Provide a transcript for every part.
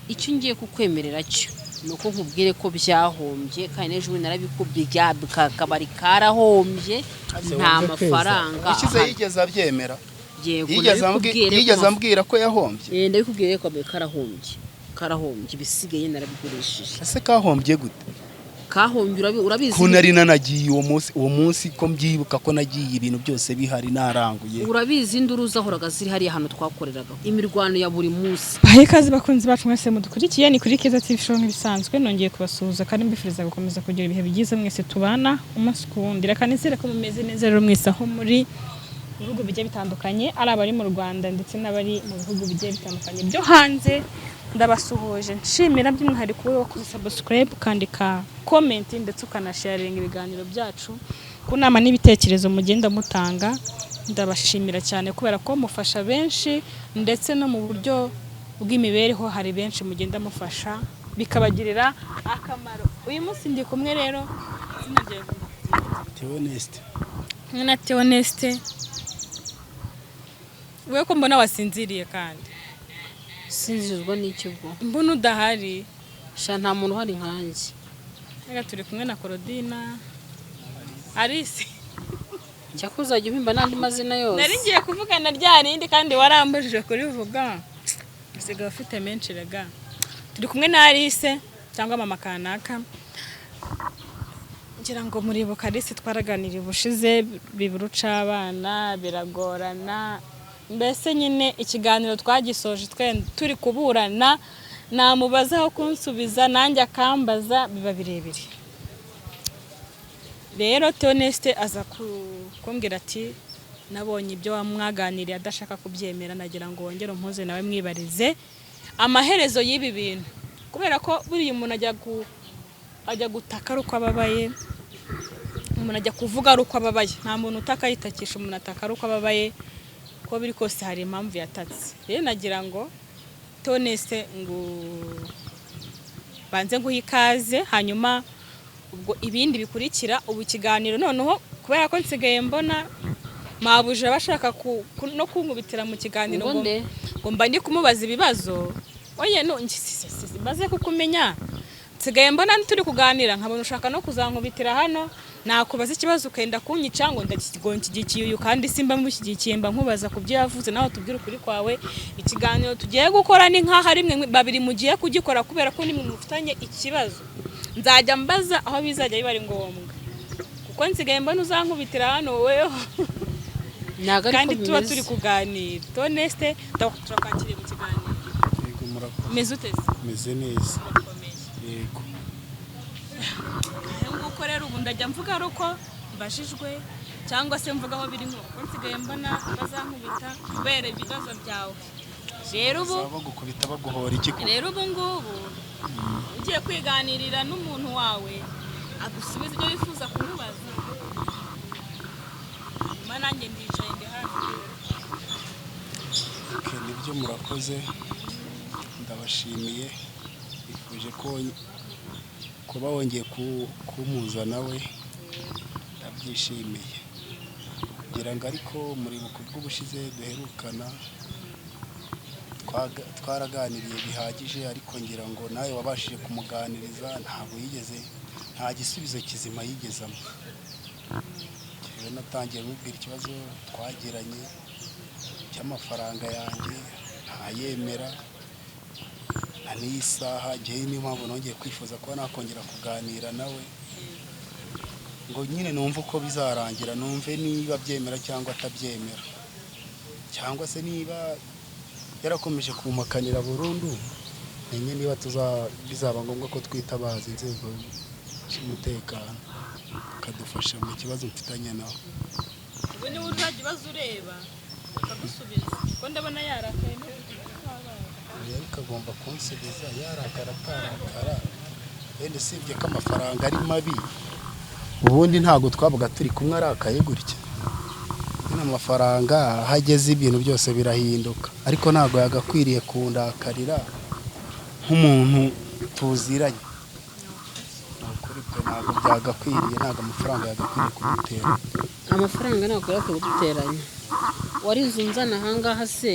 icyo ngiye kukwemerera cyo nuko nkubwire ko byahombye kandi n'ejo bundi narabikubwiye kabari karahombye nta mafaranga ukize yigeze abyemera yigeze ambwira ko yahombye ndabikubwiye ko karahombye ibisigaye narabigurishije. ese kahombye gute? Kahombye urabizi ko nari nanagiye uwo munsi ko mbyibuka ko nagiye ibintu byose bihari naranguye. Urabizi induru zahoraga ziri hari ahantu twakoreraga imirwano ya buri munsi. Bahikaze bakunzi bacu mwese mudukurikiye ni kuri Keza TV show nk'ibisanzwe nongeye kubasuhuza kandi mbifuriza gukomeza kugira ibihe bigize mwese tubana umunsi ku wundi. Reka nizere ko mumeze neza rero mwese aho muri bihugu bigiye bitandukanye ari abari mu Rwanda ndetse n'abari mu bihugu bigiye bitandukanye byo hanze. Ndabasuhuje nshimira by'umwihariko wo subscribe kandi ka comment ndetse ukanasharinga ibiganiro byacu ku nama n'ibitekerezo mugenda mutanga. Ndabashimira cyane kubera ko mufasha benshi ndetse no mu buryo bw'imibereho hari benshi mugenda mufasha bikabagirira akamaro. Uyu munsi ndi kumwe rero Theoneste we ko mbona wasinziriye kandi sinzizwa n'icyo bwo mbona udahari sha nta muntu uhari nkanjye. Reka turi kumwe na Korodina Alice cyakuzajya uhimba n'andi mazina yose. Nari ngiye kuvugana ryarindi kandi warambajije kurivuga usigaye ufite menshi rega. Turi kumwe na Alice cyangwa mama kanaka ngira ngo muribuka Alice twaraganiriye bushize biburuca abana biragorana mbese nyine ikiganiro twagisoje turi kuburana namubazaho kunsubiza nanjye akambaza biba birebire. Rero Theoneste aza kumbwira ati nabonye ibyo wamwaganiriye adashaka kubyemera nagira ngo wongere umpuze nawe mwibarize amaherezo y'ibi bintu kubera ko buri umuntu ajya gutaka ari uko ababaye, umuntu ajya kuvuga ari uko ababaye, nta muntu utakayitakisha umuntu ataka ari uko ababaye ko biri kose hari impamvu yatatse. Rero nagira ngo Theoneste ngo banze nguha ikaze hanyuma ubwo ibindi bikurikira ubu kiganiro noneho kubera ko nsigaye mbona mabuje bashaka no kunkubitira mu kiganiro ngo mba ndi kumubaza ibibazo oye no maze kukumenya nsigaye mbona turi kuganira nkabona ushaka no kuzankubitira hano nakubaza ikibazo ukenda kunyica ngo ndakigikiye uyu kandi simba mushyigikiye mba nkubaza kubyo yavuze naho tubwira ukuri kwawe. Ikiganiro tugiye gukora ni nkaho ari mwe babiri mugiye kugikora kubera ko nimwe mufitanye ikibazo nzajya mbaza aho bizajya bibari ngombwa kuko nsigaye mbona uzankubitira hano weho kandi tuba turi kuganira. Theoneste turakakiriye mu kiganiro. Yego murakoze. Meze uteze? Meze neza. Yego. Nguko rero ubu ndajya mvuga ari uko mbajijwe cyangwa se mvuga aho biri nk'uko nsigaye mbona bazankubita kubera ibibazo byawe. Rero ubu bagukubita baguhora iki ko? Rero ubu ngubu ugiye kwiganirira n'umuntu wawe agusubiza ibyo wifuza kumubaza nyuma nanjye ndicaye ndi hafi. Nibyo murakoze ndabashimiye bifuje ko kuba wongeye kumuza nawe ndabyishimiye ngira ngo ariko muri bukubwo bushize duherukana twaraganiriye bihagije ariko ngira ngo nawe wabashije kumuganiriza ntabwo yigeze nta gisubizo kizima yigezamo. Rero natangiye mubwira ikibazo twagiranye cy'amafaranga yanjye ntayemera na n'iyi saha njyewe niyo mpamvu nongeye kwifuza kuba nakongera kuganira nawe ngo nyine numve uko bizarangira, numve niba byemera cyangwa atabyemera cyangwa se niba yarakomeje kumakanira burundu menye niba bizaba ngombwa ko twitabaza inzego z'umutekano bakadufasha mu kibazo mfitanye nawe. Ubu ni urajya ibazo ureba ukagusubiza ko ndabona yarakaye ariko agomba kunsubiza yarakara atarakara wenda usibye ko amafaranga ari mabi ubundi ntabwo twabaga turi kumwe arakaye gutya. Amafaranga hageze ibintu byose birahinduka ariko ntabwo yagakwiriye kundakarira nk'umuntu tuziranye. Nukuri pe ntabwo byagakwiriye, ntabwo amafaranga yagakwiriye kudutera. Amafaranga ntabwo yakwiye kuduteranya. Wari uzunzana ahangaha se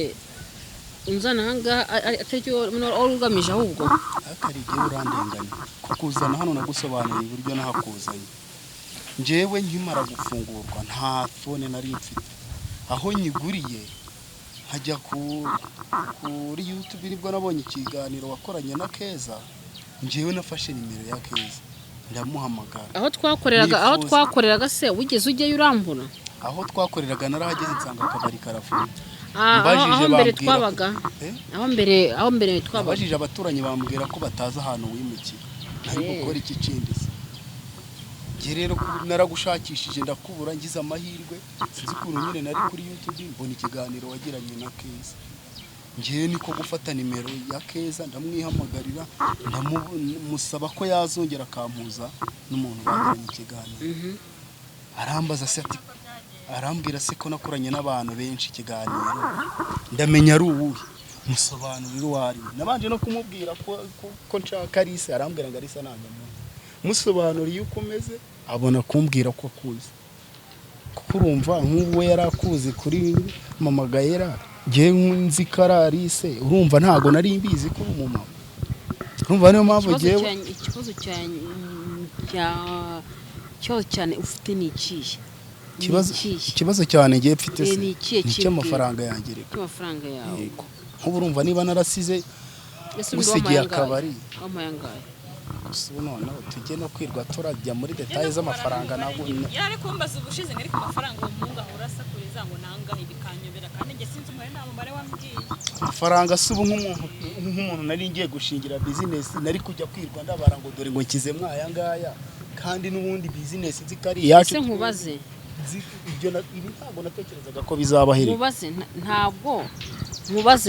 unzana ahangaha atari cyo wari ugamije ahubwo akari igihe urandenganya kukuzana hano nagusobanuriye uburyo nahakuzanye njyewe nkimara gufungurwa nta fone nari mfite aho nyiguriye nkajya kuri YouTube nibwo nabonye ikiganiro wakoranye na Keza njyewe nafashe nimero ya Keza ndamuhamagara aho twakoreraga se wigeze ujyayo urambura aho twakoreraga narahageze nsanga akabari karafunze aho mbere twabaga aho mbere twabaga bajije abaturanyi bambwira ko bataza ahantu wimukiye ari gukora iki kindi se rero naragushakishije ndakubura ngize amahirwe sinzi ukuntu nyine nari kuri YouTube mbona ikiganiro wagiranye na Keza ngiye niko gufata nimero ya Keza ndamwihamagarira ndamusaba ko yazongera akampuza n'umuntu bagiranye ikiganiro arambaza se ati arambwira se ko nakoranye n'abantu benshi ikiganiro ndamenya ari uwuhe musobanurira uwari nabanje no kumubwira ko nshaka Alisa arambwira ngo Alisa ntabwo musobanuriye uko umeze abona kumbwira ko akuzi kuko urumva nk'uwo yari akuzi kuri mama Gaera ngiye nzi kararisi urumva ntago nari mbizi ko umumama urumva niyo mpamvu ngiye ikibazo cyane ufite ni ikihe ikibazo cyane ngiye mfite se ni cy'amafaranga yanjye reka amafaranga yawe nk'ubu urumva niba narasize gusigiye akabari amayangaye ubu noneho tujye no kwirwa turajya muri details z'amafaranga nabwo yari kumbaza ubushize ngari ku mafaranga umunga urasakuriza ngo nangahe bikanyobera kandi nge sinzi umubare nta mubare wambwiye amafaranga subu nk'umuntu nari ngiye gushingira business nari kujya kwirwa ndabara ngo dore ngo nkize mwaya ngaya kandi n'ubundi business zikari yacu ese nkubaze ibyo ntabwo natekerezaga ko bizabahira nkubaze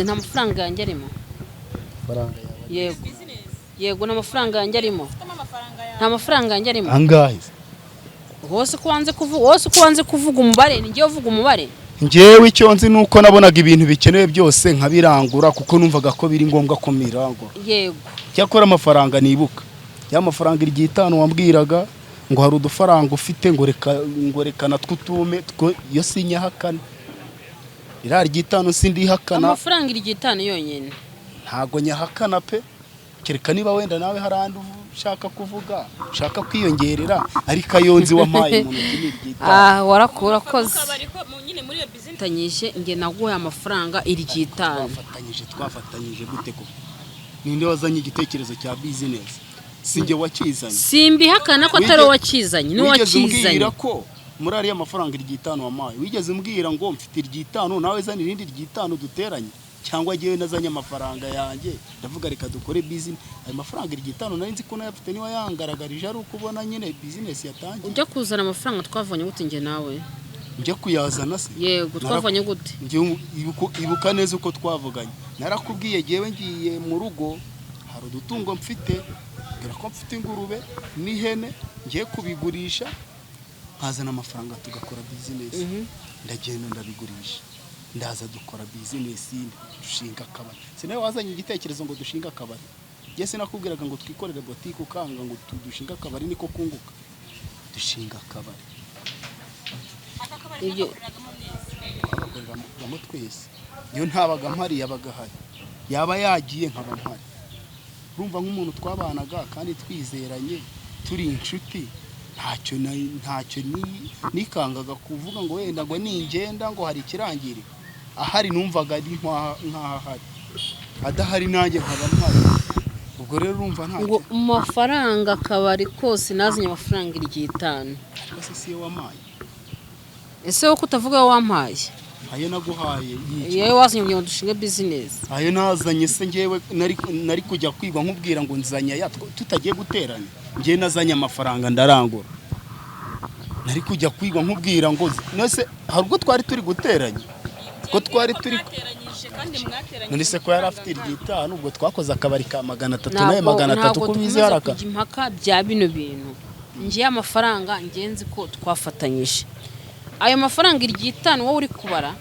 nta mafaranga yanjye arimo faranga yego n'amafaranga yanjye arimo nta mafaranga yanjye arimo angahe wose ko wanze kuvuga umubare ngiye uvuga umubare njyewe icyo nzi nuko nabonaga ibintu bikenewe byose nkabirangura kuko numvaga ko biri ngombwa ko mirangura yego cyakora amafaranga nibuka ya mafaranga 5 wambwiraga ngo hari udufaranga ufite ngo reka natwo tume yo sinyahakana ira 5 sindi hakana amafaranga 5 yonyene ntago nyahakana pe kereka niba wenda nawe harandi ushaka kuvuga ushaka kwiyongerera ariko ayonzi wamaye umuntu kinigita warakura koze nyine muri iyo business tanyije nge naguye amafaranga 5 twafatanyije gute ko ninde wazanye igitekerezo cya business singe wakizanye simbi hakana ko atari wakizanye ni wakizanye ko muri ari amafaranga 5 wamaye wigeze umbwira ngo mfite 5 nawe zani irindi 5 duteranye cyangwa giye nazanye amafaranga yanjye ndavuga reka dukore business ayo mafaranga 5 nari nzi ko nayafite niwa yangaragarije ari ukubona nyine business yatangiye ujya kuzana amafaranga twavanye gute nge nawe njye kuyazana se yego twavanye gute njye ibuka neza uko twavuganye narakubwiye jewe ngiye mu rugo hari udutungo mfite ngira ko mfite ingurube n'ihene ngiye kubigurisha nkazana amafaranga tugakora business ndagenda ndabigurisha ndaza dukora business dushinga akabari sinawe wazanye igitekerezo ngo dushinga akabari yese nakubwiraga ngo twikorere boutique ukanga ngo dushinga akabari niko kunguka dushinga akabari ibyo mu twese iyo ntabaga mpari yabaga hari yaba yagiye nkaba mpari urumva nk'umuntu twabanaga kandi twizeranye turi inshuti ntacyo nikangaga kuvuga ngo wenda ngo ningenda ngo hari ikirangire ahari numvaga ari nk'ahari adahari nanjye nkaba mpari ubwo rero urumva ntacyo ngo amafaranga akabari kose nazanye amafaranga 5 ese si wamaye ese wo kutavuga wampaye ayo naguhaye yewe wazanye ngo dushinge business ayo nazanye se ngewe nari kujya kwigwa nkubwira ngo nzanya ya tutagiye guteranya ngiye nazanye amafaranga ndarangura nari kujya kwigwa nkubwira ngo nose hari ubwo twari turi guteranya ko twari turi none se ko yari afite 5 ubwo twakoze akabari ka 300 naye 300 kubizi haraka impaka bya bino bintu ngiye amafaranga ngenzi ko twafatanyije ayo mafaranga 5 wowe uri kubara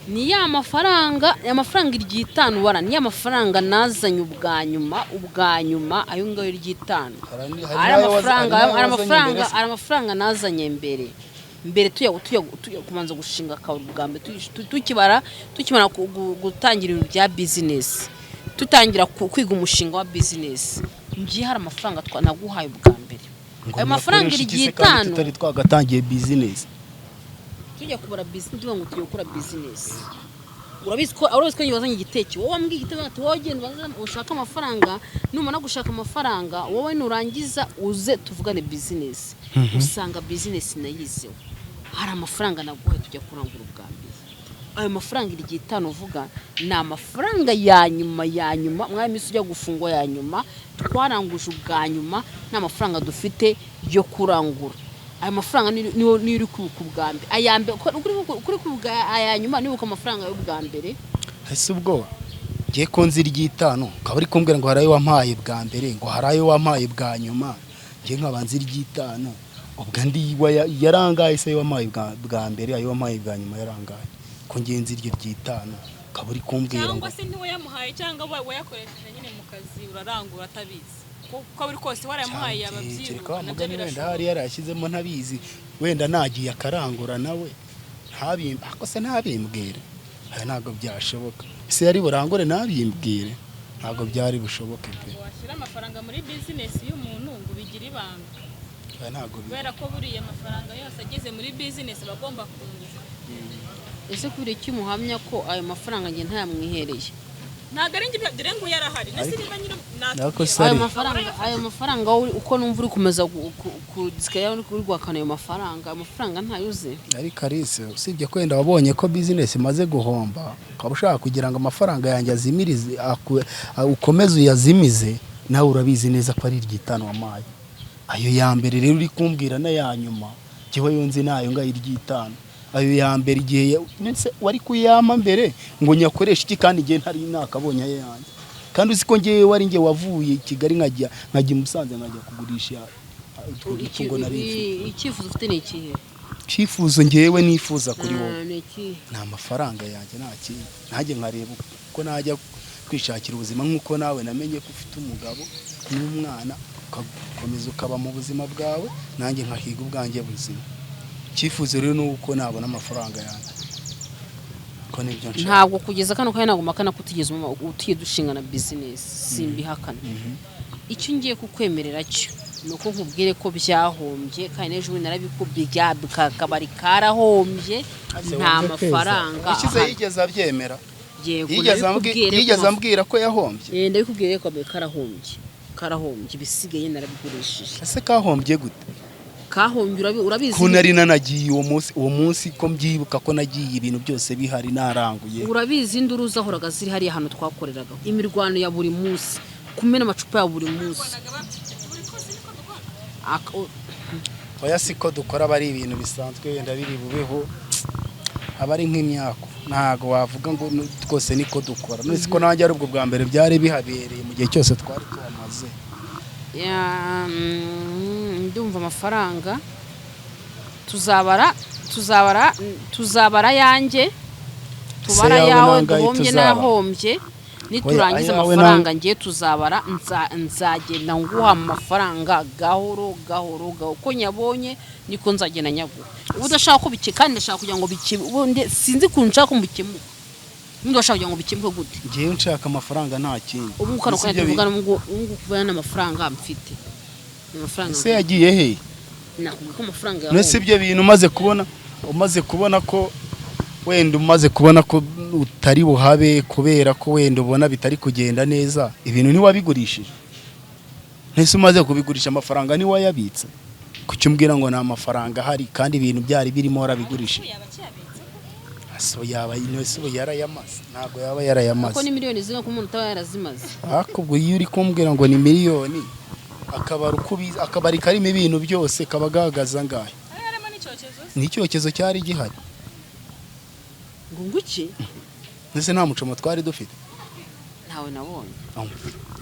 ni ya mafaranga 5 bara ni ya mafaranga nazanye ubwa nyuma ayo ngayo 5 ari amafaranga nazanye mbere mbere tuya kumanza gushinga akabari bwa mbere tukimara gutangira ibintu bya business tutangira kwiga umushinga wa business ngiye hari amafaranga naguhaye bwa mbere ayo mafaranga iri 5 tutari twagatangiye business tujya kubara business tuvuga ngo tugiye gukora business urabizi ko yibazanye igiteke wowe wambwiye igiteke ati wowe genda ushaka amafaranga numara gushaka amafaranga wowe nurangiza uze tuvugane business usanga business nayizeho hari amafaranga naguhaye tujya kurangura ubwa mbere ayo mafaranga iri 5 uvuga ni amafaranga ya nyuma mwami ujya gufungwa ya nyuma twaranguje ubwa nyuma n'amafaranga dufite yo kurangura ayo mafaranga niyo uri ku bwa mbere ayambe kuri ku bwa aya nyuma nibuka amafaranga yo bwa mbere ese ubwo giye konzi iri 5 kabari kumbwira ngo harayo wampaye bwa mbere ngo harayo wampaye bwa nyuma giye nkabanza iri 5 ubwo ndi yarangaye se wampaye bwa mbere ayo wampaye bwa nyuma yarangaye ko ngenzi iri 5 kabari kumbwira cyangwa se niwe yamuhaye cyangwa wayakoresheje nyine mu kazi urarangura atabizi ko buri kose waramuhaye ababyiruka nabyo wenda hari yarashyizemo ntabizi wenda nagiye akarangura nawe ntabimbwire ntabwo byashoboka ese yari burangure nabimbwire ntabwo byari bushoboke pe washyira amafaranga muri business y'umuntu ngo bigire ibanga ntabwo kubera ko buriya amafaranga yose ageze muri business bagomba kunyuza ese kuri iki muhamya ko ayo mafaranga nge ntayamwihereye ntago ari ngi dore ngo yarahari nese niba nyine ayo mafaranga uko numva uri kumeza kudisika uri gwakana ayo mafaranga ntayuze ari Kalise usibye kwenda wabonye ko business imaze guhomba ukaba ushaka kugira ngo amafaranga yanjye azimirize ukomeze uyazimize nawe urabizi neza ko ari 5 wamaye ayo ya mbere rero uri kumbwira na ya nyuma kiwe yonzi nayo ngayi 5 ayo ya mbere igihe wari kuyama mbere ngo nyakoresha iki kandi igihe ntari nakabonye yanjye kandi uziko ngiye wari ngiye wavuye Kigali nkajya Musanze nkajya kugurisha ngo nari icyifuzo ufite ni ikihe cyifuzo ngewe nifuza kuri wowe na amafaranga yanjye naki ntajye nkareba ko najya kwishakira ubuzima nkuko nawe namenye ko ufite umugabo n'umwana ukakomeza ukaba mu buzima bwawe nanjye nkahiga ubwanjye buzima cyifuzo rero nuko nabona amafaranga yanjye ko nibyo nshaka ntabwo kugeza kano kandi naguma kana kutigeze utiye dushingana business simbihakana icyo ngiye kukwemerera cyo nuko nkubwire ko byahombye kandi ejo narabikubye kabari karahombye nta mafaranga ukize yigeze abyemera yigeze ambwira ko yahombye ndabikubwiye ko karahombye bisigaye narabigurishije ese kahombye gute kahombye urabizi ko nari nanagiye uwo munsi ko mbyibuka ko nagiye ibintu byose bihari naranguye urabizi induru zahoraga ziri hari hano twakoreraga imirwano ya buri munsi kumena amacupa ya buri munsi oya siko dukora bari ibintu bisanzwe wenda biri bubeho abari nk'imyako ntago wavuga ngo twose niko dukora none siko nanjye ari ubwo bwa mbere byari bihabereye mu gihe cyose twari twamaze ndumva amafaranga tuzabara yanjye tubara yawe duhombye nahombye niturangiza amafaranga ngiye tuzabara nzagenda nguha amafaranga gahoro uko nyabonye niko nzagenda nyaguha udashaka ko bike kandi ndashaka kugira ngo bike sinzi kunshaka ko bikemuka Ndo shaka kugira ngo bikemuke gute ngiye nshaka amafaranga nta kindi ubu ukano kandi tuvugana ngo kubana amafaranga mfite amafaranga se yagiye he nakuko amafaranga yawe nese ibyo bintu umaze kubona ko wenda umaze kubona ko utari buhabe kubera ko wenda ubona bitari kugenda neza ibintu ni wabigurishije nese umaze kubigurisha amafaranga ni wayabitse kucyumbwira ngo na amafaranga hari kandi ibintu byari birimo warabigurishije so yaba inose yarayamaze ntago yaba yarayamaze ko ni miliyoni zimwe ku muntu utaba yarazimaze akubwo iyo uri kumbwira ngo ni miliyoni akabari karimo ibintu byose kabagagaza ngahe n'icyokezo cyari gihari nguki nese nta mucomo twari dufite ntawe nabonye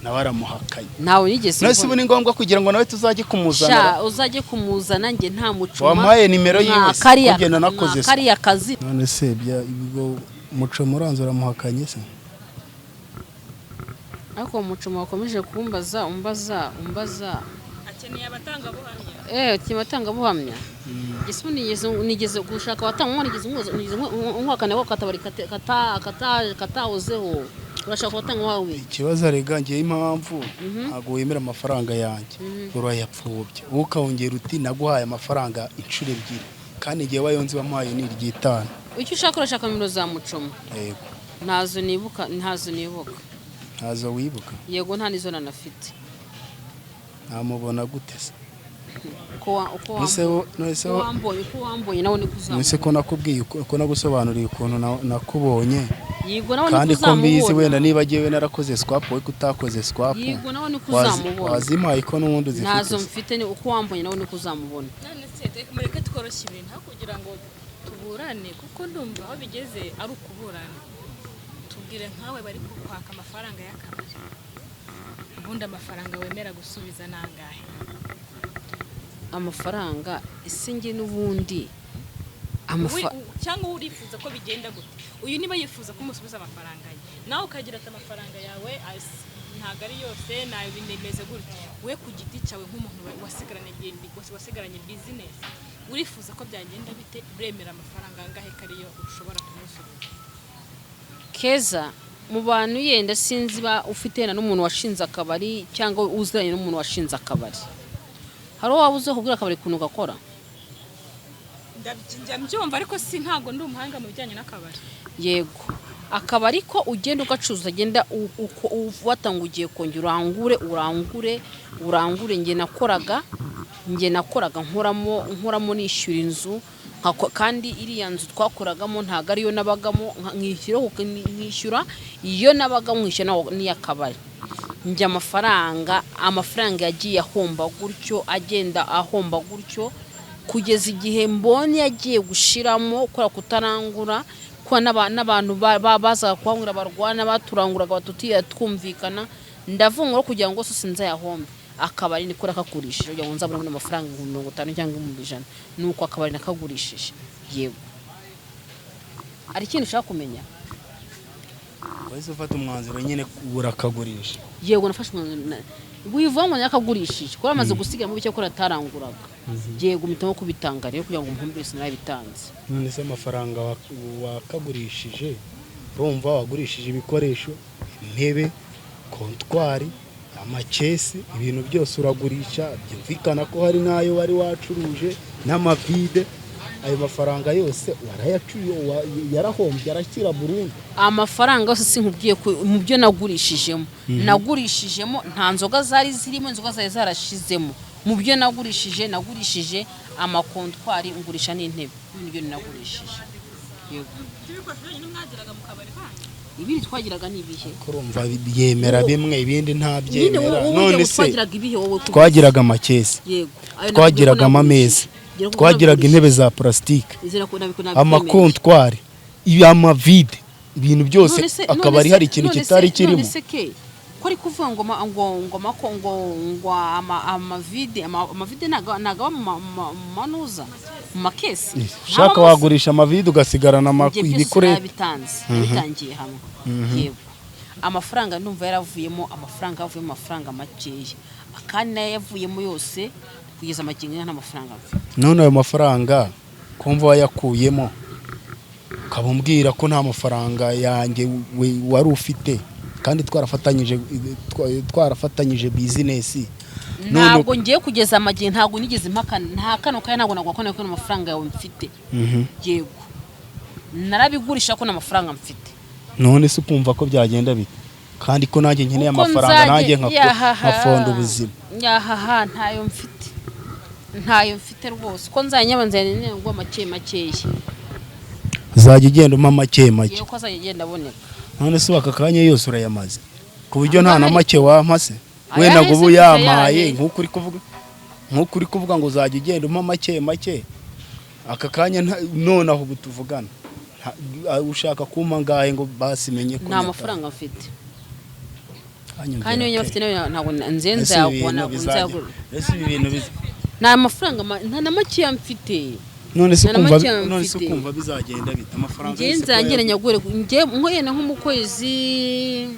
nawe aramuhakanye nawe nigeze nese ubu ni ngombwa kugira ngo nawe tuzajye kumuzana uzajye kumuzana nge nta mucoma wamaye nimero yiwe kugenda nakoze kariya kazi none se ibigo mucomo uranze uramuhakanye se ariko umucoma wakomeje kumbaza akeneye abatangabuhamya kibatangabuhamya gisu nigeze gushaka abatanga nigeze umwaka nawo katabari katahozeho urashaka abatanga wawe ikibazo arega ngiye impamvu ntago wemera amafaranga yanjye urayapfubye ukawongera uti naguhaye amafaranga incuro ebyiri kandi ngiye wayonzi bamuhaye ni iryitana icyo ushaka urashaka nimero za mucoma yego ntazo nibuka ntazo wibuka yego nta nizo nanafite namubona gute se uko wambonye nawe nikuzamubona nese ko nakubwiye ko nagusobanuriye ukuntu nakubonye yego nawe kandi ko mbizi wenda niba giye narakoze swap we kutakoze swap yego nawe nikuzamubona wazimaye ko nubundi zifite nazo mfite ni uko wambonye nawe nikuzamubona none se mureke tworoshye ibintu kugira ngo tuburane kuko ndumva aho bigeze ari ukuburana tubwire nkawe bari kwaka amafaranga y'akabari ubundi amafaranga wemera gusubiza nangahe amafaranga isinge n'ubundi cyangwa urifuza ko bigenda gute uyu niba yifuza ko umusubiza amafaranga ye nawe ukagira ati amafaranga yawe ntago ari yose nayo binemeze gutya we ku giti cyawe nk'umuntu wasigaranye business urifuza ko byagenda bite uremera amafaranga angahe kariyo ushobora kumusubiza Keza mu bantu yenda sinzi ba ufite na n'umuntu washinze akabari cyangwa uziranye n'umuntu washinze akabari haro wabuze kubwira akabari kuntu gakora ndabyumva ariko si ntago ndi umuhanga mu bijyanye n'akabari yego akabari ko ugenda ugacuza agenda watangugiye kongera urangure nge nakoraga nkoramo nishyura inzu kandi iriya nzu twakoragamo ntago ariyo nabagamo nkishyura iyo nabagamo nkishyura n'iyakabari njye amafaranga yagiye ahomba gutyo agenda ahomba gutyo kugeza igihe mbonye yagiye gushiramo kora kutarangura kwa n'abantu baza kuhangura barwana baturanguraga batutiye twumvikana ndavungura kugira ngo sose nzayahombe akabari nikora kakurishije kugira ngo nzabone amafaranga 50 cyangwa 100 nuko akabari nakagurishije yego ari ikintu ushaka kumenya wese ufata umwanzuro nyine kubura kagurisha yego nafashe umwanzuro wivamo yakagurishije ko amaze gusiga mu bicyo ko rataranguraga yego mitamo kubitanga rero kugira ngo umuhumbise narabitanze none se amafaranga wakagurishije urumva wagurishije ibikoresho intebe kontwari amakesi ibintu byose uragurisha byumvikana ko hari nayo wari wacuruje n'amavide ayo mafaranga yose warayacuye yarahombye arakira burundu amafaranga yose sinkubwiye mu byo nagurishijemo nta nzoga zari zirimo inzoga zari zarashizemo mu byo nagurishije amakontwari ngurisha n'intebe n'ibyo nagurishije yego ibindi twagiraga nibihe kurumva yemera bimwe ibindi ntabyemera none se twagiraga amakesi yego twagiraga amameza twagiraga intebe za plastike amakontwari amavide ibintu byose akabari hari ikintu kitari kirimo ko ari kuvuga ngo amavide nagaba manuza mu makesi shaka wagurisha amavide ugasigarana ibikoresho bitangiye hamwe yego amafaranga ndumva yaravuyemo amafaranga makeya kandi nayo yavuyemo yose kugeza amagingo n'amafaranga none ayo mafaranga kumva wayakuyemo kabumbwira ko nta mafaranga yanjye wari ufite kandi twarafatanyije business ntabwo ngiye kugeza amagingo ntabwo nigeze impakana nta kano kandi ntabwo nagwakone ko amafaranga yawe mfite yego narabigurisha ko n'amafaranga mfite none se ukumva ko byagenda bite kandi ko nanjye nkeneye amafaranga nanjye nkafonda ubuzima yahaha ntayo mfite rwose ko nzanyabanzanye ngo makeya zajya igenda umpa make yego ko azajya igenda aboneka none se aka kanya yose urayamaze ku buryo nta na make wampase wenda ngo ubu yamaye nk'uko uri kuvuga ngo uzajya igenda umpa make aka kanya none aho tuvugana ushaka kumpa ngahe ngo basimenye ko nta mafaranga mfite kandi niyo nyafite ntabwo nzenza yakubona nta mafaranga nta na make mfite none se ukumva bizagenda bita amafaranga yose nzangiranya gore nkoyena nko mu kwezi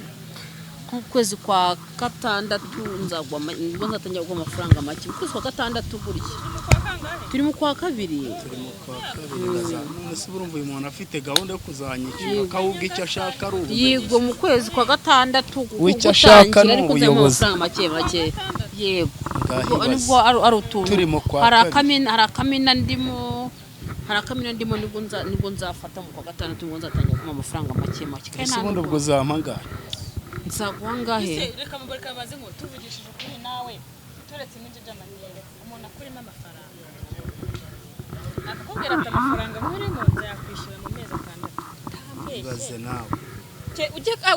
ku kwezi kwa gatandatu nibwo nzatangira kugwa amafaranga make ku kwezi kwa gatandatu gutya turi mu kwa kabiri none se urumva uyu muntu afite gahunda yo kuzanyishyura akawubwa icyo ashaka ari ubu yego mu kwezi kwa gatandatu icyo ashaka ni ariko ubuyobozi amafaranga make yego Ngahibaze. nibwo ari utuntu Turi mu kwa hari kabiri. akamina ndimo nibwo nzafata mu kwa gatandatu nibwo nzatangira kuma amafaranga make ese ubundi ubwo uzampangara nzaguha ngahe reka mubareka baze ngo tuvugishije ukuri nawe turetse n'ibyo by'amaniyeri umuntu akurimo amafaranga akakubwira ati amafaranga nkurimo nzayakwishyura mu mezi atandatu ibaze nawe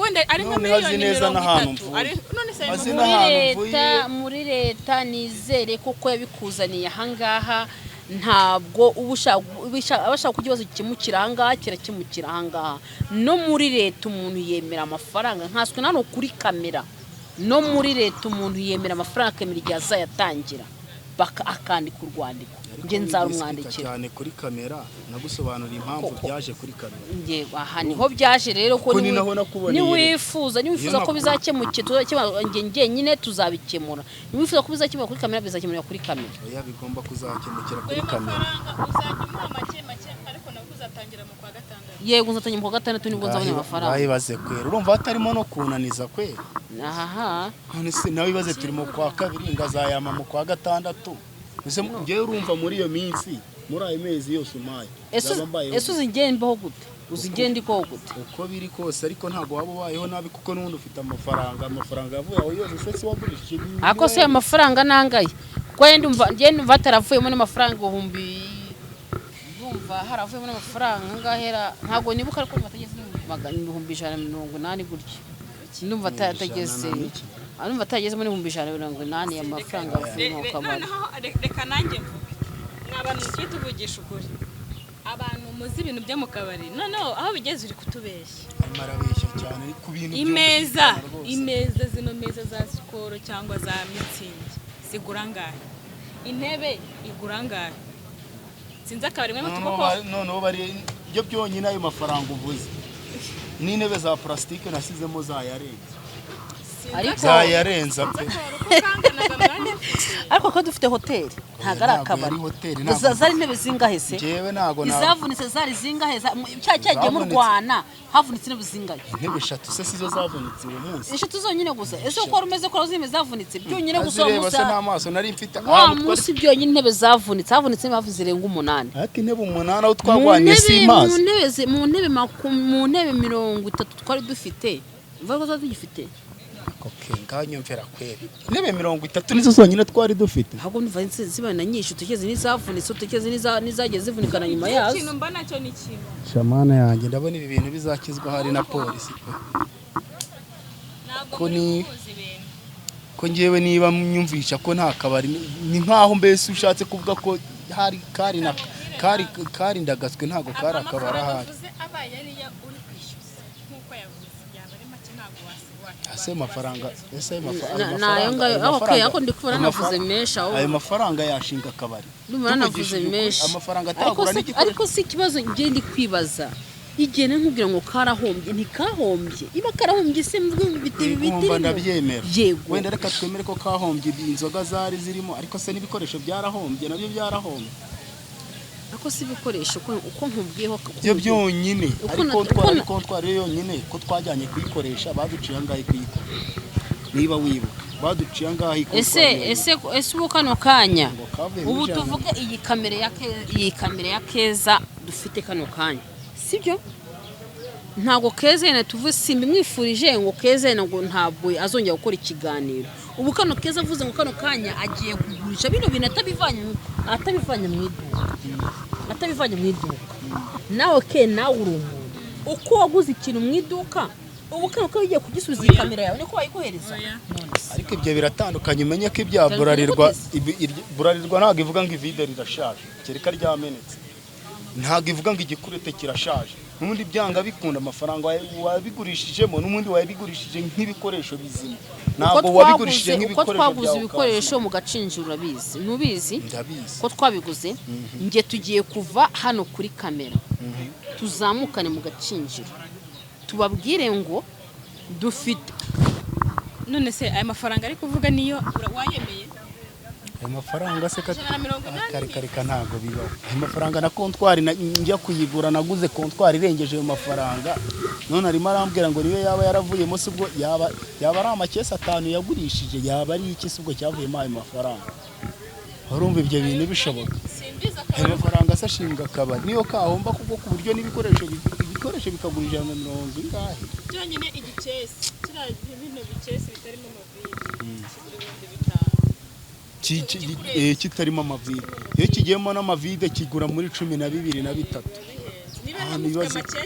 wenda ari nka None hazi miliyoni neza n'ahantu 30 mvuye. none se Hazi mu- n'ahantu mvuye. muri leta nizere kuko yabikuzaniye ahangaha ntabwo abashaka ko ikibazo gikemukira ahangaha kirakemukira ahangaha no muri leta umuntu yemera amafaranga nkaswe nano kuri kamera no muri leta umuntu yemera amafaranga akemera igihe azayatangira akandika urwandiko nge nzarumwandikira cyane kuri kamera nagusobanurira impamvu byaje kuri kamera ngewe aha niho byaje rero ko ni naho nakuboneye niwifuza ko bizakemukira nge nyine tuzabikemura niwifuza ko bizakemura kuri kamera bizakemura kuri kamera oya bigomba kuzakemukira kuri ayo kamera mafaranga uzajya make ariko nabwo uzatangira mu kwa gatandatu yego nzatangira mu kwa gatandatu nibwo nzabona amafaranga bayibaze kwera urumva hatarimo no kunaniza kwera aha none se nawe ibaze turi mu kwa kabiri ngazayama mu kwa gatandatu ese ngewe urumva muri iyo minsi muri ayo mezi yose umaye ese uzigendaho gute uzigendikoho gute uko biri kose ariko ntabwo waba ubayeho nabi kuko n'ubundi ufite amafaranga yavuye aho yose se wagurishije ako se amafaranga nangaye kuko ndumva ataravuyemo n'amafaranga ibihumbi ndumva haravuyemo n'amafaranga ngahera ntabwo nibuka ariko batageze n'ibihumbi 180 gutyo ndumva atageze arumva atageze muri 180 y'amafaranga avuye mu kabari reka nanjye mvuge n'abantu cyituvugisha ukuri abantu muzi ibintu byo mu kabari noneho aho bigeze uri kutubeshya marabeshya cyane ku bintu imeza zino meza za sikoro cyangwa za mitsingi zigura ngahe intebe igura ngahe sinzi akabari mwe mutuboko noneho bari byo byonyine ayo mafaranga uvuze n'intebe za plastike nasizemo zayarenze zayarenza pe ariko ko dufite hoteli ntago ari akabari zari intebe zingahe se jewe nago izavunitse zari zingahe cyagiye mu Rwanda havunitse intebe zingahe intebe 3 se sizo zavunitse uwo munsi 3 zonyine gusa ese uko rumeze ko zimwe zavunitse byonyine gusa musa n'amaso nari mfite wa munsi byonyine intebe zavunitse havu zirenga 8 ariko intebe 8 aho twagwanye simazi mu ntebe 30 twari dufite mvuga ko dufite okay nganyo mvera kweri intebe 30 nizo zonyine twari dufite ahubwo niva zibana nyinshi utekeze n'izavunitse utekeze n'izageze zivunikana nyuma yazo ikintu mba nacyo ni kimwe shamana yanjye ndabona ibi bintu bizakizwa hari na polisi ko ngewe niba myumvisha ko nta kabari ni nkaho mbese ushatse kuvuga ko hari kari ndagazwe ntago kari akabara hari ase mafaranga nayo ngayo okay ako ndikubona navuze menshi aho ayo mafaranga yashinga akabari ndumva navuze menshi amafaranga atagura n'igikoresho ariko si ikibazo ngiye ndi kwibaza igene nkubwira ngo karahombye ntikahombye iba karahombye se bitirimo ndabyemera yego wenda reka twemere ko kahombye inzoga zari zirimo ariko se n'ibikoresho byarahombye nabyo byarahombye ako si ibikoresho uko nkubwiyeho byo byonyine ariko twari yonyine ko twajyanye kuyikoresha baduciye angahe kuyikora niba wibuka baduciye angahe ese ubu kano kanya ubu tuvuge iyi kamera ya Keza dufite kano kanya sibyo ntago Keza yene tuvuze simbi mwifurije ngo Keza yene ngo ntabwo azongera gukora ikiganiro ubu kano Keza avuze ngo kano kanya agiye kugurisha bino bintu atabivanye mu iduka nawe nawe uri umuntu uko waguze ikintu mu iduka ubu kano ko ugiye kugisubiza iyi kamera yawe niko wayikohereza ariko ibyo biratandukanye umenye ko ibya burarirwa ntabwo ivuga ngo ivide rirashaje kereka ryamenetse ntabwo ivuga ngo igikurete kirashaje n'ubundi byanga bikunda amafaranga wabigurishijemo n'ubundi wabigurishije nk'ibikoresho bizima ntabwo wabigurishije nk'ibikoresho byawe twaguze ibikoresho mu gacinjiro urabizi ntubizi ndabizi ko twabiguze nge tugiye kuva hano kuri kamera tuzamukane mu gacinjiro tubabwire ngo dufite none se aya mafaranga ari kuvuga niyo wayemeye ayo mafaranga se $180 kareka ntago bibaho. Ayo mafaranga na kontwari njya kuyigura naguze kontwari irengeje ayo mafaranga, none arimo arambwira ngo niyo yaba yaravuyemo se ubwo yaba ari amakesi 5 yagurishije, yaba ari iki se ubwo cyavuyemo ayo mafaranga? Urumva ibyo bintu bishoboka? Ayo mafaranga se ashinga akabari niyo kahomba kuko ku buryo n'ibikoresho bikagurije $100 ingahe cyonyine igikesi kira bino bikesi bitarimo amavide kitarimo amavide. Iyo kigiyemo n'amavide kigura muri 12 na 3. niba n'amukesi nka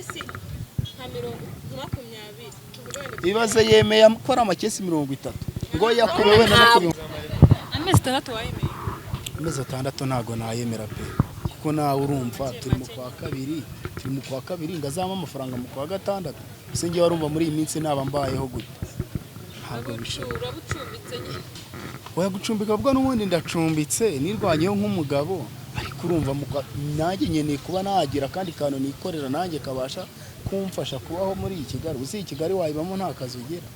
20 ibaze yemeye akora amakesi 30 ngo yakurewe na amezi 6 wayemeye. amezi 6 ntago nayemera pe, kuko nawe urumva turi mu kwa kabiri ngazama amafaranga mu kwa gatandatu, se ngiye warumva muri iyi minsi naba mbayeho gute? Ntabwo bishobora. Oya gucumbika bwo n'ubundi ndacumbitse nirwanyeho nk'umugabo, ariko urumva nanjye nkeneye kuba nagira kandi kantu nikorera nanjye kabasha kumfasha kubaho muri iyi Kigali. Uzi Kigali wayibamo nta kazi ugira.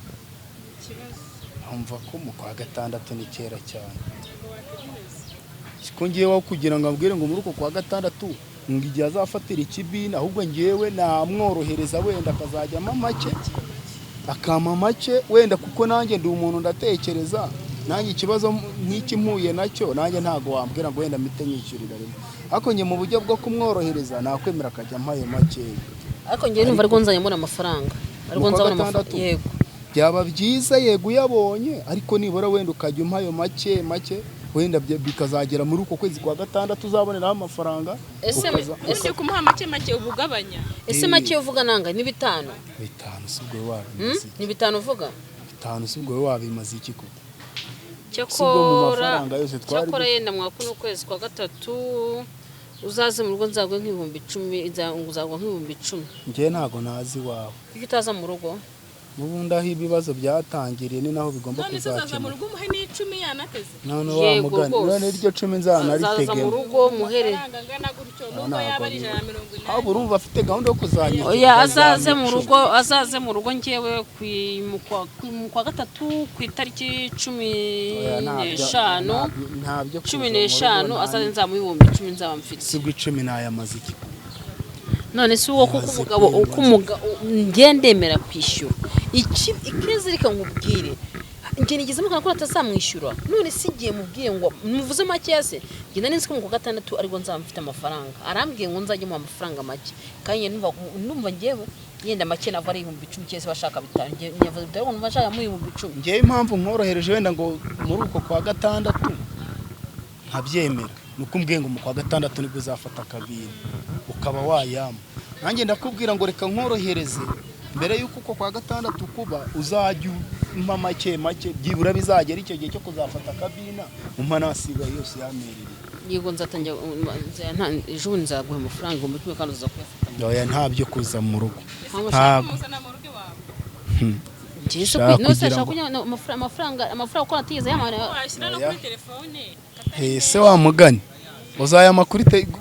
Umva ko mu kwa gatandatu ni kera cyane. Ko ngiyeho kugira ngo ambwire ngo muri uko kwa gatandatu ngo igihe azafatira ikibina, ahubwo ngiyewe namworohereza wenda akazajyamo make akama make wenda, kuko nanjye ndi umuntu ndatekereza nanjye ikibazo nk'iki mpuye nacyo nanjye ntago wambwira ngo wenda mpite nyishyurira rimwe, ariko nge mu buryo bwo kumworohereza nakwemera akajya mpayo make. ariko ngiye numva ariko nzanyemo amafaranga, ariko nzabona amafaranga. Yego byaba byiza yego uyabonye, ariko nibura wenda ukajya umpayo make wenda bikazagera muri uko kwezi kwa gatandatu uzaboneraho amafaranga. Ese kumuha make ubugabanya? Ese make uvuga nanga ni 5 si ubwo wabimaze ni 5 uvuga 5 si ubwo wabimaze iki ko cyakora yenda mwaka n'ukwezi kwa gatatu uzaze mu rugo nzagwe nk'ibihumbi 10 uzagwa nk'ibihumbi 10. Ngiye ntago nazi wawe iyo utaza mu rugo ubundi aho ibibazo byatangiriye ni naho bigomba kuzakira. None mu rugo muhe n'10 yanateze. None wa mugani none iryo 10 nzana ritegema. Mu rugo muhere. Abo urumva afite gahunda yo kuzanyira. Oya azaze mu rugo ngewe kwa gatatu ku itariki 15 ntabyo 15 azaze nzamu ibihumbi 10 nzaba mfite. Sibwo 10 nayamaze iki? None si uwo kuko umugabo ngendemera kwishyura ikezi reka nkubwire nge nigeze mukana ko atazamwishyura, none si giye mubwiye ngo muvuze make yase ngenda nzi ko mu gatandatu ariko nzamfite amafaranga, arambwiye ngo nzajye mu amafaranga make kandi numva ngewe yenda make nava ari ibihumbi 10 cyese bashaka bitangiye nyavuze bitari ngo bashaka mu ibihumbi 10. Ngewe impamvu nkorohereje wenda ngo muri uko kwa gatandatu nkabyemera nuko umbwiye ngo mu kwa gatandatu nibwo uzafata kabiri ukaba wayama, nanjye ndakubwira ngo reka nkorohereze mbere yuko uko kwa gatandatu kuba uzajya umpa make byibura bizagera icyo gihe cyo kuzafata kabina umpa nasiga yose yamereye. Yego nzatangira ejo nzaguha amafaranga ngo mutwe kandi uzakuyafata. Oya ntabyo kuza mu rugo ntabwo amafaranga ko natigeze yamana washyira no kuri telefone. Se wa mugani uzayama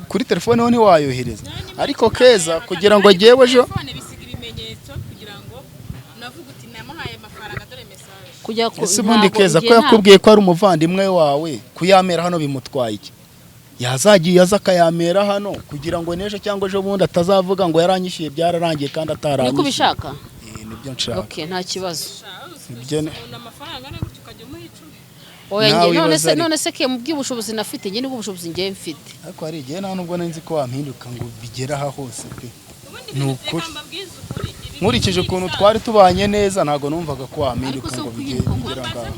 kuri telefone ho ntiwayohereza, ariko keza kugira ngo ngewe ejo ese ubundi keza ko yakubwiye ko ari umuvandimwe wawe kuyamera hano bimutwaye iki? Yazagiye aza akayamera hano kugira ngo n'ejo cyangwa ejo bundi atazavuga ngo yaranyishyuye byararangiye kandi ataranyishyuye. Niko bishaka? Nibyo nshaka. Okay, nta kibazo. Ibyo amafaranga nako tukajya mu 10. Oya none se ke mubwi ubushobozi nafite nge nibwo ubushobozi nge mfite. Ariko hari igihe nta nubwo nzi ko wampinduka ngo bigera aha hose pe. Nuko nkurikije ukuntu twari tubanye neza ntago numvaga ko wampinduka ngo bigera ngaho.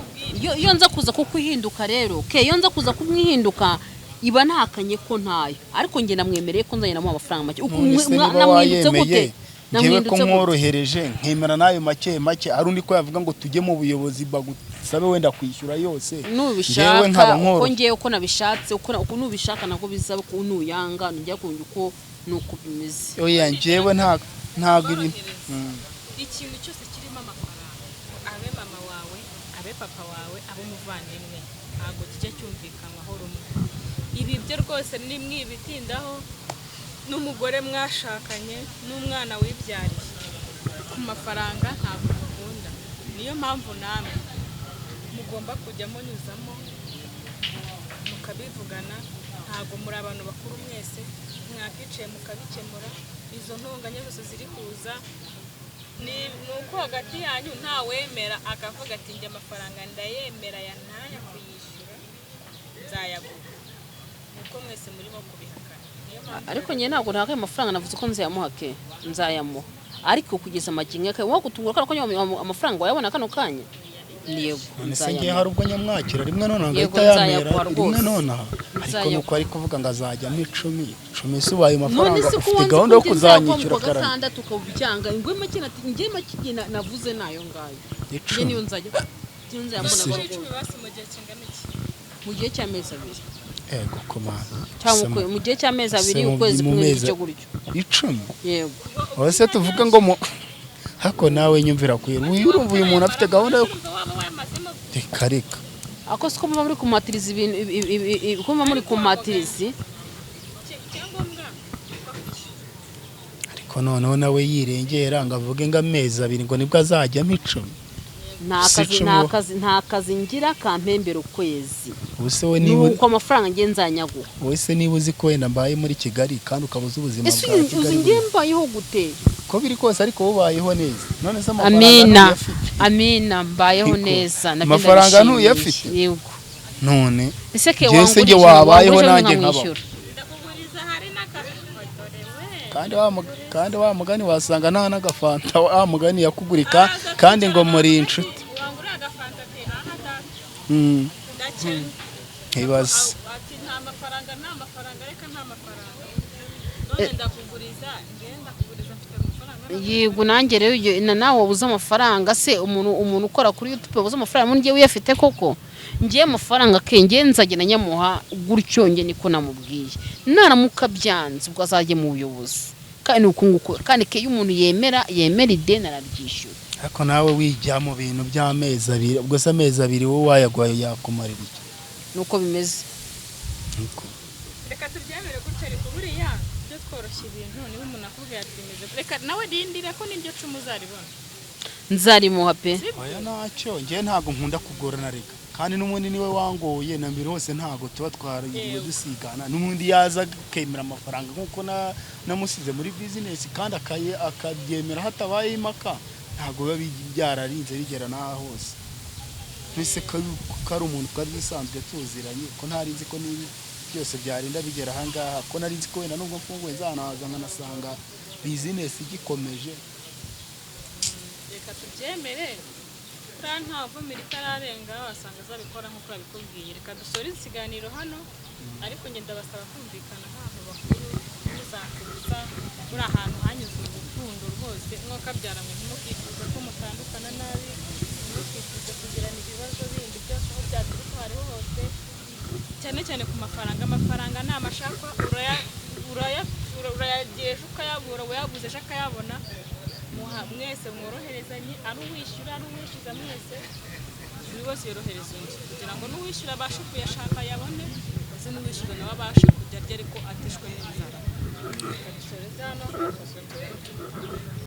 Iyo nza kuza kukuhinduka rero ke iyo nza kuza kumwihinduka iba ntakanye ko ntayo, ariko nge namwemereye ko nzanye namuha amafaranga make. Namwindutse gute? Ngewe ko mworohereje nkemera nayo make ari undi ko yavuga ngo tujye mu buyobozi bagusabe wenda kwishyura yose. Nubishaka ko ngewe uko nabishatse uko nubishaka nako bizaba ko nuyanga njya kunjye uko nuko bimeze. Oya ngewe ntago iri ikintu cyose kirimo amafaranga abe mama wawe abe papa wawe abe muvandimwe ntago kijya cyumvikanwaho rumwe. Ibi byo rwose ni mwibitindaho n'umugore mwashakanye n'umwana wibyariye ku mafaranga ntabwo ukunda. Niyo mpamvu namwe mugomba kujya munyuzamo mukabivugana, ntabwo muri abantu bakuru mwese mwakicaye mukabikemura. Izo ntonganya zose ziri kuza ni uko hagati yanyu ntawemera akavuga ati njye amafaranga ndayemera ya ntaya kuyishyura nzayagura, nuko mwese murimo kubihakana. ariko nyine ntabwo ntakaye amafaranga navuze ko nzayamuhake, nzayamuha, ariko kugeza amagingo yake wo gutungura ko amafaranga wayabona kano kanya. Yego nse ngiye hari ubwo nyamwakira rimwe none ngahita yamera rimwe none ariko nuko ari kuvuga ngo azajyamo 10 se ubaye amafaranga ufite gahunda yo kuzanyishyura karani gatandatu ukabyanga ingwe make ngiye make navuze nayo ngayo je niyo nzajya nzayambona mu gihe cy'amezi 2. Ego komanda cyangwa mu gihe cy'amezi 2 ukwezi kumwe cyo gutyo 10. Yego wese tuvuga ngo hako nawe nyumvira kwira urumva uyu muntu afite gahunda yo kareka ako siko muba muri kumatiriza ibintu kuma muri kumatiriza ariko noneho nawe yirengera ngo avuge ngo amezi 2 ngo nibwo azajyamo 10. nta kazi ngira kampembera ukwezi ubuse we niba uko amafaranga ngenzanyaguha wese niba uzi ko wenda mbaye muri Kigali kandi ukabuza ubuzima bwa Kigali uzi ngembayeho gute ko biri kose ariko ubayeho neza none se amina mbayeho neza amafaranga ntuyafite yego none iseke wangu wabayeho nanjye nkaba kandi wa mugani wasanga nta n'agafanta wa mugani yakugurika kandi ngo muri inshuti ibaze yego nanjye rero nawe wabuze amafaranga se umuntu ukora kuri YouTube wabuze amafaranga muri ngiye uyafite koko ngiye amafaranga kenge nzagena nyamuha gutyo nge niko namubwiye naramuka byanze ubwo azajye mu buyobozi kandi ukunguko kandi ke y'umuntu yemera ideni araryishyura. Ariko nawe wijya mu bintu by'amezi 2 ubwo se amezi 2 wowe wayagwaye yakumarira iki nuko bimeze reka tubyemere gutyo ariko buriya byo tworoshye ibintu niba umuntu akubwiye ati bimeze reka nawe dindire ko niryo cumu uzaribona nzarimuha pe oya nacyo ngiye ntago nkunda kugorana reka kandi n'umundi niwe wangoye na mbere hose ntago tuba twariye dusigana n'umundi yaza kemera amafaranga nkuko namusize muri business kandi akabyemera hatabaye imaka ntago biba byararinze bigera naho hose nise kari umuntu twari bisanzwe tuziranye ko ntarinzi ko nibi byose byarinda bigera hangaha ko narinzi ko wenda nubwo mfunguye nzanaza nkanasanga business igikomeje reka tubyemere kandi ntabwo militararenga wasanga zabikora nkuko babikubwiye reka dusore ikiganiro hano ariko nge ndabasaba kumvikana nk'aho bakuru muzakubuza buri ahantu hanyuze urukundo rwose mwuka byaramwe ntimukifuza ko mutandukana nabi ntimukifuza kugirana ibibazo bindi byose aho byaturuka hariho hose cyane cyane ku amafaranga ni amashakwa urayagesha ukayabura uyabuze ejo akayabona mwese mworoherezanye ari uwishyura ari uwishyuza mwese buri wese yorohereza undi kugira ngo n'uwishyura abashe kuyashaka yabone ndetse n'uwishyuza nawe abashe kujya arya ariko atishwe n'inzara.